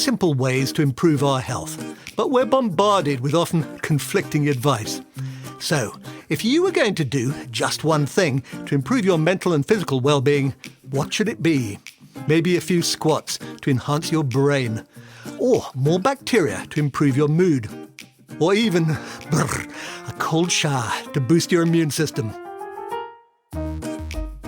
simple ways to improve our health, but we're bombarded with often conflicting advice. So, if you were going to do just one thing to improve your mental and physical well-being, what should it be? Maybe a few squats to enhance your brain, or more bacteria to improve your mood, or even a cold shower to boost your immune system.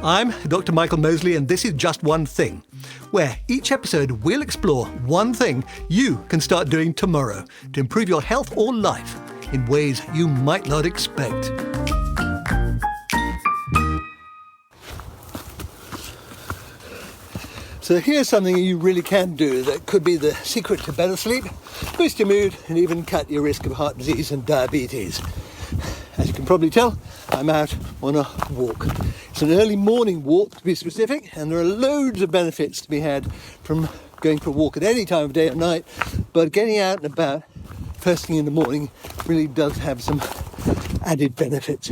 I'm Dr. Michael Mosley, and this is Just One Thing, where each episode we'll explore one thing you can start doing tomorrow to improve your health or life in ways you might not expect. So here's something you really can do that could be the secret to better sleep, boost your mood, and even cut your risk of heart disease and diabetes. As you can probably tell, I'm out on a walk. It's an early morning walk, to be specific, and there are loads of benefits to be had from going for a walk at any time of day or night, but getting out and about first thing in the morning really does have some added benefits.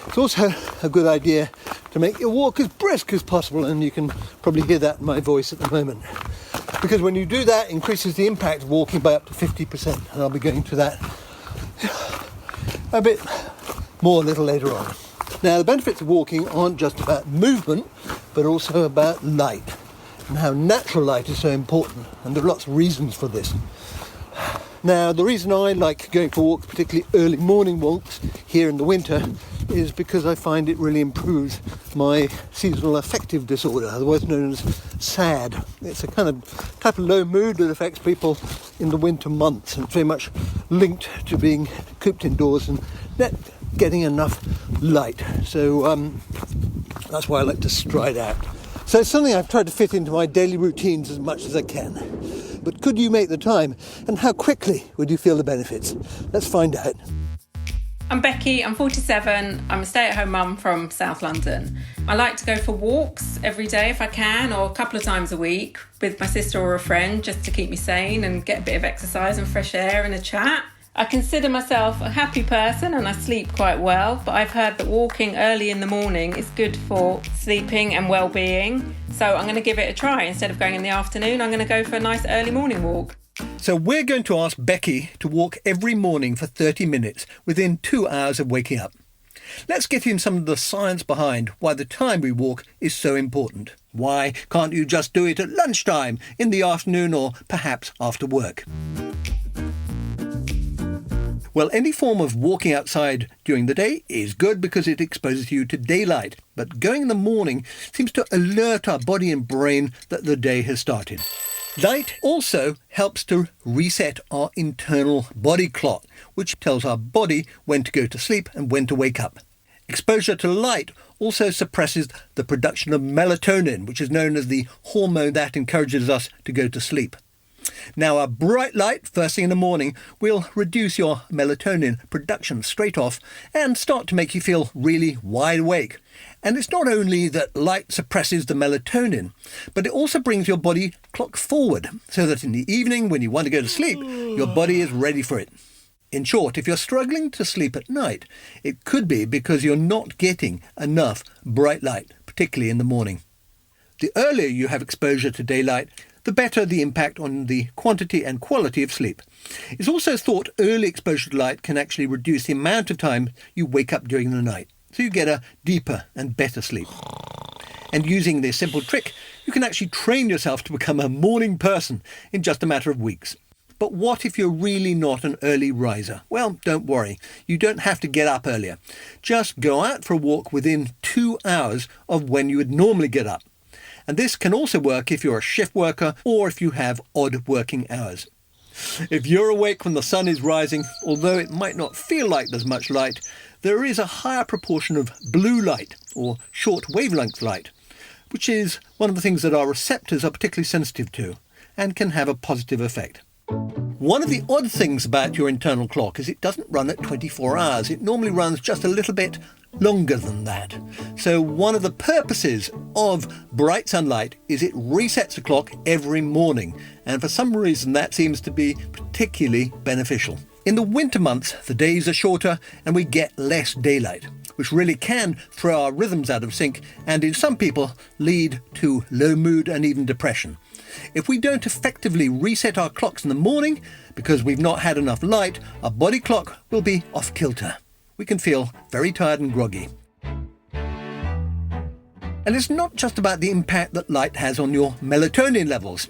It's also a good idea to make your walk as brisk as possible, and you can probably hear that in my voice at the moment. Because when you do that, it increases the impact of walking by up to 50%, and I'll be going to that a bit more a little later on. Now, the benefits of walking aren't just about movement, but also about light, and how natural light is so important, and there are lots of reasons for this. Now, the reason I like going for walks, particularly early morning walks here in the winter, is because I find it really improves my seasonal affective disorder, otherwise known as SAD. It's a kind of type of low mood that affects people in the winter months, and it's very much linked to being cooped indoors and not getting enough light. So that's why I like to stride out. So it's something I've tried to fit into my daily routines as much as I can. But could you make the time? And how quickly would you feel the benefits? Let's find out. I'm Becky, I'm 47, I'm a stay-at-home mum from South London. I like to go for walks every day if I can, or a couple of times a week with my sister or a friend, just to keep me sane and get a bit of exercise and fresh air and a chat. I consider myself a happy person and I sleep quite well, but I've heard that walking early in the morning is good for sleeping and well-being. So I'm going to give it a try. Instead of going in the afternoon, I'm going to go for a nice early morning walk. So we're going to ask Becky to walk every morning for 30 minutes within 2 hours of waking up. Let's get in some of the science behind why the time we walk is so important. Why can't you just do it at lunchtime, in the afternoon, or perhaps after work? Well, any form of walking outside during the day is good because it exposes you to daylight. But going in the morning seems to alert our body and brain that the day has started. Light also helps to reset our internal body clock, which tells our body when to go to sleep and when to wake up. Exposure to light also suppresses the production of melatonin, which is known as the hormone that encourages us to go to sleep. Now, a bright light first thing in the morning will reduce your melatonin production straight off and start to make you feel really wide awake. And it's not only that light suppresses the melatonin, but it also brings your body clock forward so that in the evening when you want to go to sleep, your body is ready for it. In short, if you're struggling to sleep at night, it could be because you're not getting enough bright light, particularly in the morning. The earlier you have exposure to daylight, the better the impact on the quantity and quality of sleep. It's also thought early exposure to light can actually reduce the amount of time you wake up during the night, so you get a deeper and better sleep. And using this simple trick, you can actually train yourself to become a morning person in just a matter of weeks. But what if you're really not an early riser? Well, don't worry. You don't have to get up earlier. Just go out for a walk within 2 hours of when you would normally get up. And this can also work if you're a shift worker or if you have odd working hours. If you're awake when the sun is rising, although it might not feel like there's much light, there is a higher proportion of blue light, or short wavelength light, which is one of the things that our receptors are particularly sensitive to and can have a positive effect. One of the odd things about your internal clock is it doesn't run at 24 hours. It normally runs just a little bit longer than that. So one of the purposes of bright sunlight is it resets the clock every morning, and for some reason that seems to be particularly beneficial. In the winter months, the days are shorter and we get less daylight, which really can throw our rhythms out of sync and in some people lead to low mood and even depression. If we don't effectively reset our clocks in the morning because we've not had enough light, our body clock will be off kilter. We can feel very tired and groggy. And it's not just about the impact that light has on your melatonin levels.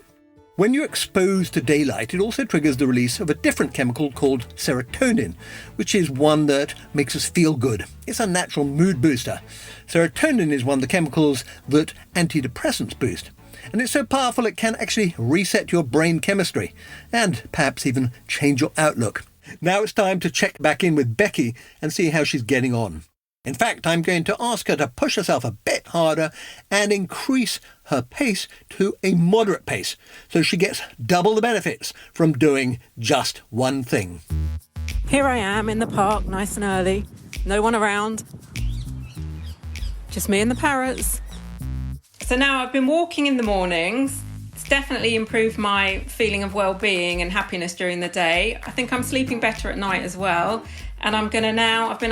When you're exposed to daylight, it also triggers the release of a different chemical called serotonin, which is one that makes us feel good. It's a natural mood booster. Serotonin is one of the chemicals that antidepressants boost. And it's so powerful it can actually reset your brain chemistry and perhaps even change your outlook. Now it's time to check back in with Becky and see how she's getting on. In fact, I'm going to ask her to push herself a bit harder and increase her pace to a moderate pace, so she gets double the benefits from doing just one thing. Here I am in the park, nice and early. No one around. Just me and the parrots. So now I've been walking in the mornings. It's definitely improved my feeling of well-being and happiness during the day. I think I'm sleeping better at night as well. And I've been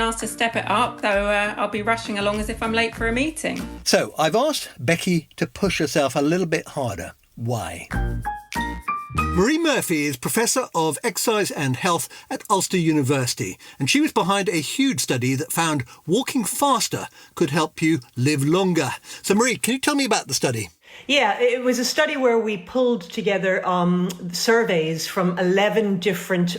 asked to step it up, though I'll be rushing along as if I'm late for a meeting. So I've asked Becky to push herself a little bit harder. Why? Marie Murphy is Professor of Exercise and Health at Ulster University, and she was behind a huge study that found walking faster could help you live longer. So Marie, can you tell me about the study? Yeah, it was a study where we pulled together surveys from 11 different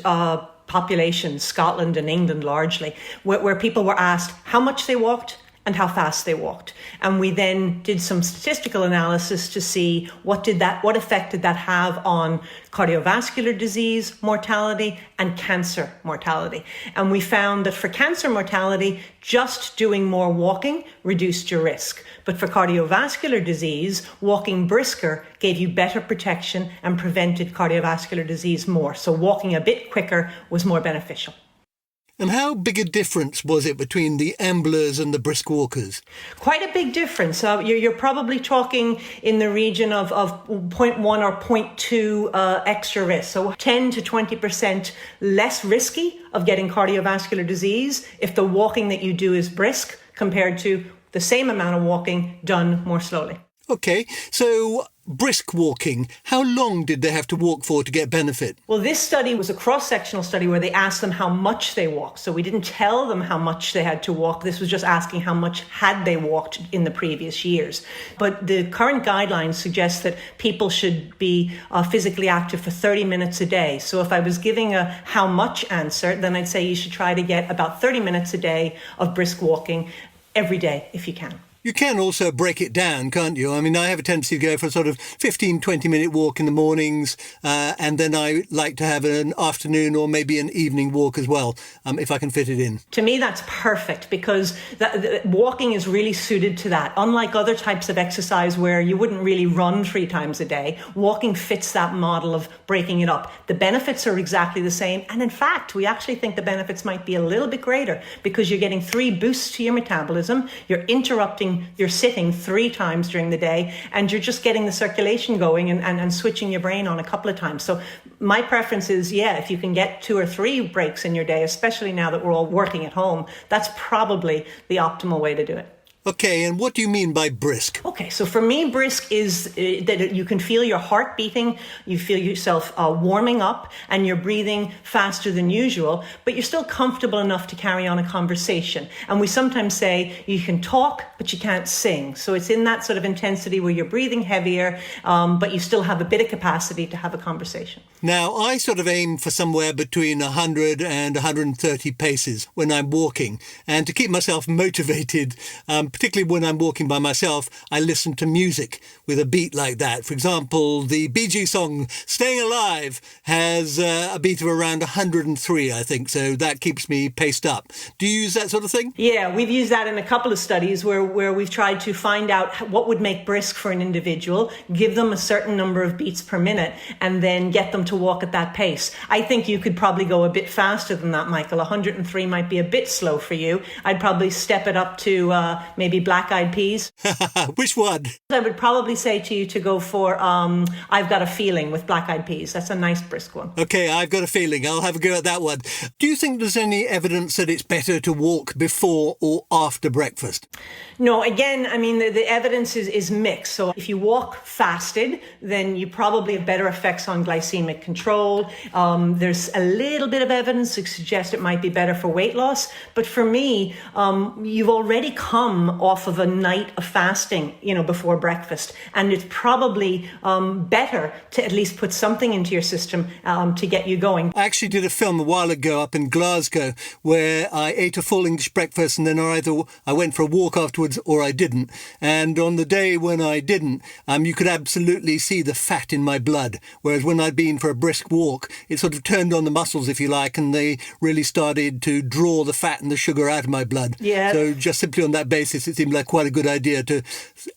populations, Scotland and England largely, where people were asked how much they walked and how fast they walked. And we then did some statistical analysis to see what effect did that have on cardiovascular disease mortality and cancer mortality. And we found that for cancer mortality, just doing more walking reduced your risk. But for cardiovascular disease, walking brisker gave you better protection and prevented cardiovascular disease more. So walking a bit quicker was more beneficial. And how big a difference was it between the amblers and the brisk walkers? Quite a big difference. You're probably talking in the region of 0.1 or 0.2 extra risk. So 10 to 20% less risky of getting cardiovascular disease if the walking that you do is brisk compared to the same amount of walking done more slowly. Okay, so brisk walking, how long did they have to walk for to get benefit? Well, this study was a cross-sectional study where they asked them how much they walked. So we didn't tell them how much they had to walk. This was just asking how much had they walked in the previous years. But the current guidelines suggest that people should be physically active for 30 minutes a day. So if I was giving a how much answer, then I'd say you should try to get about 30 minutes a day of brisk walking every day if you can. You can also break it down, can't you? I mean, I have a tendency to go for a sort of 15, 20-minute walk in the mornings, and then I like to have an afternoon or maybe an evening walk as well, if I can fit it in. To me, that's perfect because walking is really suited to that. Unlike other types of exercise where you wouldn't really run 3 times a day, walking fits that model of breaking it up. The benefits are exactly the same. And in fact, we actually think the benefits might be a little bit greater because you're getting 3 boosts to your metabolism, you're interrupting you're sitting 3 times during the day, and you're just getting the circulation going and switching your brain on a couple of times. So my preference is, if you can get 2 or 3 breaks in your day, especially now that we're all working at home, that's probably the optimal way to do it. Okay, and what do you mean by brisk? Okay, so for me, brisk is that you can feel your heart beating, you feel yourself warming up, and you're breathing faster than usual, but you're still comfortable enough to carry on a conversation. And we sometimes say you can talk, but you can't sing. So it's in that sort of intensity where you're breathing heavier, but you still have a bit of capacity to have a conversation. Now, I sort of aim for somewhere between 100 and 130 paces when I'm walking. And to keep myself motivated, particularly when I'm walking by myself, I listen to music with a beat like that. For example, the Bee Gees song Staying Alive has a beat of around 103, I think. So that keeps me paced up. Do you use that sort of thing? Yeah, we've used that in a couple of studies where we've tried to find out what would make brisk for an individual, give them a certain number of beats per minute, and then get them to walk at that pace. I think you could probably go a bit faster than that, Michael. 103 might be a bit slow for you. I'd probably step it up to maybe black-eyed peas. Which one? I would probably say to you to go for I've Got a Feeling with black-eyed peas. That's a nice brisk one. OK, I've got a feeling. I'll have a go at that one. Do you think there's any evidence that it's better to walk before or after breakfast? No, again, I mean, the evidence is mixed. So if you walk fasted, then you probably have better effects on glycemic control. There's a little bit of evidence to suggest it might be better for weight loss. But for me, you've already come off of a night of fasting, before breakfast. And it's probably better to at least put something into your system to get you going. I actually did a film a while ago up in Glasgow where I ate a full English breakfast and then either I went for a walk afterwards or I didn't. And on the day when I didn't, you could absolutely see the fat in my blood. Whereas when I'd been for a brisk walk, it sort of turned on the muscles, if you like, and they really started to draw the fat and the sugar out of my blood. Yeah. So just simply on that basis, it seemed like quite a good idea to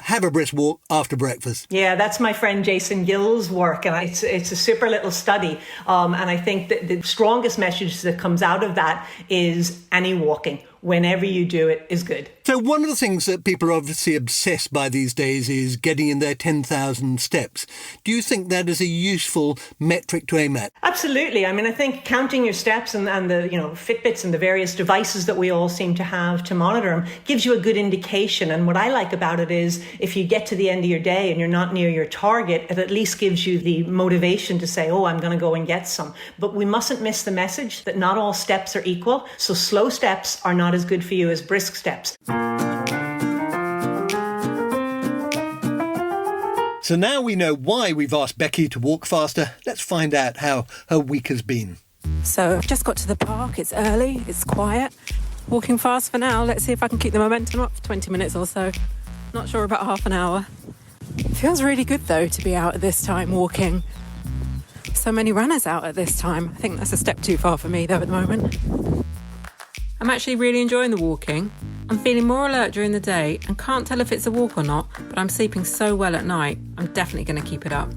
have a brisk walk after breakfast. Yeah, that's my friend Jason Gill's work, and it's a super little study. And I think that the strongest message that comes out of that is any walking, whenever you do it, is good. So one of the things that people are obviously obsessed by these days is getting in their 10,000 steps. Do you think that is a useful metric to aim at? Absolutely. I mean, I think counting your steps and the Fitbits and the various devices that we all seem to have to monitor them gives you a good indication. And what I like about it is if you get to the end of your day and you're not near your target, it at least gives you the motivation to say, oh, I'm going to go and get some. But we mustn't miss the message that not all steps are equal. So slow steps are not as good for you as brisk steps. So now we know why we've asked Becky to walk faster. Let's find out how her week has been. So I've just got to the park. It's early, it's quiet. Walking fast for now. Let's see if I can keep the momentum up for 20 minutes or so. Not sure about half an hour. It feels really good though to be out at this time walking. So many runners out at this time. I think that's a step too far for me though at the moment. I'm actually really enjoying the walking. I'm feeling more alert during the day and can't tell if it's a walk or not, but I'm sleeping so well at night, I'm definitely going to keep it up.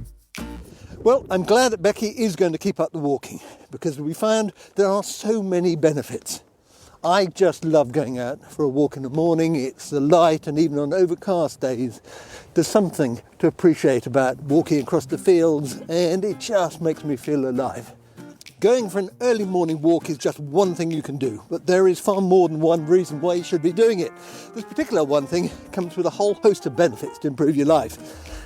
Well, I'm glad that Becky is going to keep up the walking because we found there are so many benefits. I just love going out for a walk in the morning. It's the light, and even on overcast days, there's something to appreciate about walking across the fields, and it just makes me feel alive. Going for an early morning walk is just one thing you can do, but there is far more than one reason why you should be doing it. This particular one thing comes with a whole host of benefits to improve your life.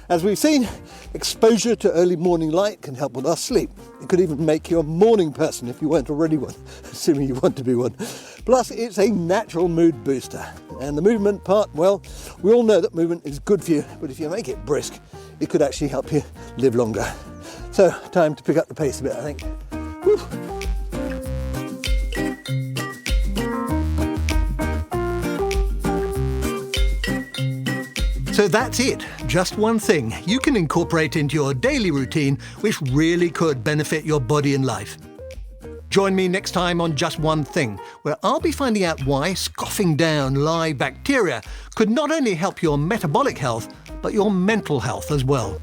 As we've seen, exposure to early morning light can help with our sleep. It could even make you a morning person if you weren't already one, assuming you want to be one. Plus, it's a natural mood booster. And the movement part, well, we all know that movement is good for you, but if you make it brisk, it could actually help you live longer. So, time to pick up the pace a bit, I think. Whew. So that's it. Just one thing you can incorporate into your daily routine which really could benefit your body and life. Join me next time on Just One Thing, where I'll be finding out why scoffing down live bacteria could not only help your metabolic health, but your mental health as well.